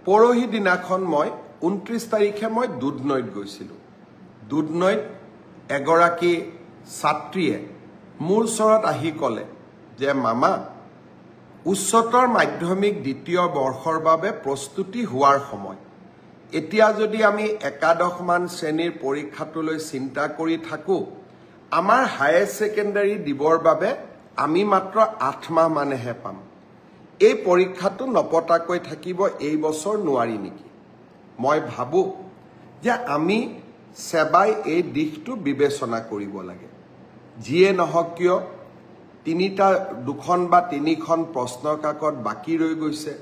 পৰহি দিনাখন মই 29 তাৰিখে মই দুধনৈত গৈছিলোঁ। দুধনৈত এগৰাকী ছাত্ৰীয়ে মোৰ ওচৰত আহি ক'লে যে মামা উচ্চতৰ মাধ্যমিক দ্বিতীয় বৰ্ষৰ বাবে প্ৰস্তুতি হোৱাৰ সময়। এতিয়া যদি আমি একাদশমান শ্ৰেণীৰ পৰীক্ষাটোলৈ চিন্তা কৰি থাকোঁ, আমাৰ হায়াৰ ছেকেণ্ডাৰী দিবৰ বাবে আমি মাত্ৰ 8 মাহ মানেহে পাম। এই পৰীক্ষাটো নপতাকৈ থাকিব এই বছৰ নোৱাৰি নেকি? মই ভাবোঁ যে আমি সেবাই এই দিশটো বিবেচনা কৰিব লাগে। যিয়ে নহওক কিয় দুখন বা তিনিখন প্ৰশ্ন কাকত বাকী ৰৈ গৈছে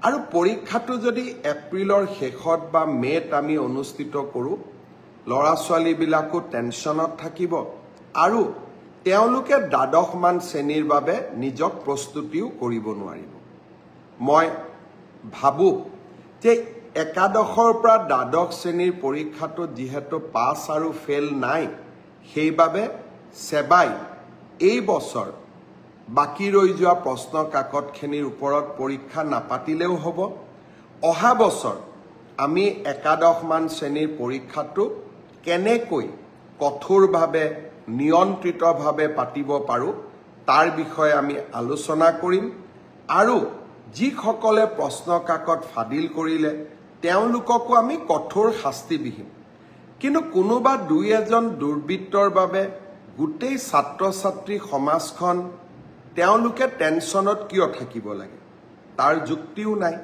আৰু পৰীক্ষাটো যদি এপ্ৰিলৰ শেষত বা মে'ত আমি অনুষ্ঠিত কৰোঁ, ল'ৰা ছোৱালীবিলাকো টেনশ্যনত থাকিব আৰু তেওঁলোকে দ্বাদশমান শ্ৰেণীৰ বাবে নিজক প্ৰস্তুতিও কৰিব নোৱাৰিব। মই ভাবোঁ যে একাদশৰ পৰা দ্বাদশ শ্ৰেণীৰ পৰীক্ষাটোত যিহেতু পাছ আৰু ফেইল নাই, সেইবাবে সেবাই এই বছৰ বাকী ৰৈ যোৱা প্ৰশ্ন কাকতখিনিৰ ওপৰত পৰীক্ষা নাপাতিলেও হ'ব। অহা বছৰ আমি একাদশমান শ্ৰেণীৰ পৰীক্ষাটো কেনেকৈ কঠোৰভাৱে নিয়ন্ত্ৰিতভাৱে পাতিব পাৰোঁ তাৰ বিষয়ে আমি আলোচনা কৰিম আৰু যিসকলে প্ৰশ্ন কাকত ফাদিল কৰিলে তেওঁলোককো আমি কঠোৰ শাস্তি বিহিম। কিন্তু কোনোবা দুই এজন দুৰ্বৃত্তৰ বাবে গোটেই ছাত্ৰ ছাত্ৰী সমাজখন তেওঁলোকে টেনশ্যনত কিয় থাকিব লাগে, তাৰ যুক্তিও নাই।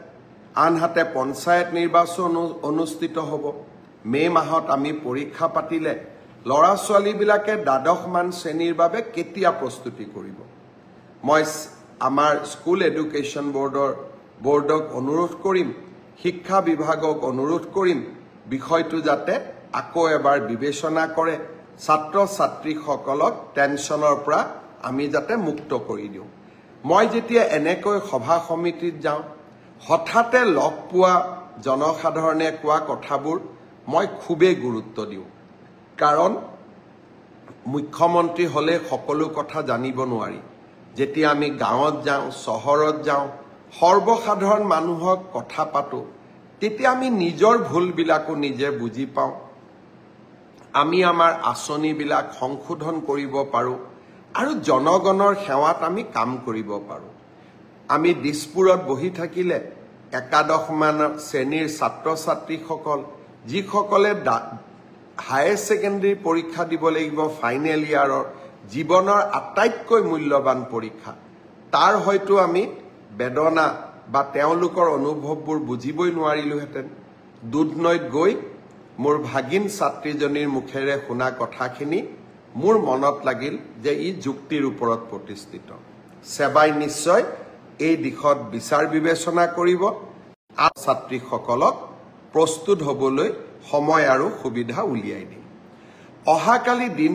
আনহাতে পঞ্চায়ত নিৰ্বাচন অনুষ্ঠিত হ'ব। মে' মাহত আমি পৰীক্ষা পাতিলে ল'ৰা ছোৱালীবিলাকে দ্বাদশমান শ্ৰেণীৰ বাবে কেতিয়া প্ৰস্তুতি কৰিব? মই আমাৰ স্কুল এডুকেশ্যন বৰ্ডক অনুৰোধ কৰিম, শিক্ষা বিভাগক অনুৰোধ কৰিম বিষয়টো যাতে আকৌ এবাৰ বিবেচনা কৰে, ছাত্ৰ ছাত্ৰীসকলক টেনশ্যনৰ পৰা আমি যাতে মুক্ত কৰি দিওঁ। মই যেতিয়া এনেকৈ সভা সমিতিত যাওঁ, হঠাতে লগ পোৱা জনসাধাৰণে কোৱা কথাবোৰ মই খুবেই গুৰুত্ব দিওঁ। কাৰণ মুখ্যমন্ত্ৰী হ'লে সকলো কথা জানিব নোৱাৰি। যেতিয়া আমি গাঁৱত যাওঁ, চহৰত যাওঁ, সৰ্বসাধাৰণ মানুহক কথা পাতোঁ, তেতিয়া আমি নিজৰ ভুলবিলাকো নিজে বুজি পাওঁ। আমি আমাৰ আঁচনিবিলাক সংশোধন কৰিব পাৰোঁ আৰু জনগণৰ সেৱাত আমি কাম কৰিব পাৰোঁ। আমি দিছপুৰত বহি থাকিলে একাদশমান শ্ৰেণীৰ ছাত্ৰ ছাত্ৰীসকল যিসকলে হায়াৰ ছেকেণ্ডেৰী পৰীক্ষা দিব লাগিব, ফাইনেল ইয়াৰৰ জীৱনৰ আটাইতকৈ মূল্যৱান পৰীক্ষা, তাৰ হয়তো আমি বেদনা বা তেওঁলোকৰ অনুভৱবোৰ বুজিবই নোৱাৰিলোহেঁতেন। দুধনৈত গৈ মোৰ ভাগিন ছাত্ৰীজনীৰ মুখেৰে শুনা কথাখিনি মোৰ মনত লাগিল যে ই যুক্তিৰ ওপৰত প্ৰতিষ্ঠিত। সেবাই নিশ্চয় এই দিশত বিচাৰ বিবেচনা কৰিব আৰু ছাত্ৰীসকলক প্ৰস্তুত হ'বলৈ সময় আৰু সুবিধা উলিয়াই দিম। অহাকালি দিন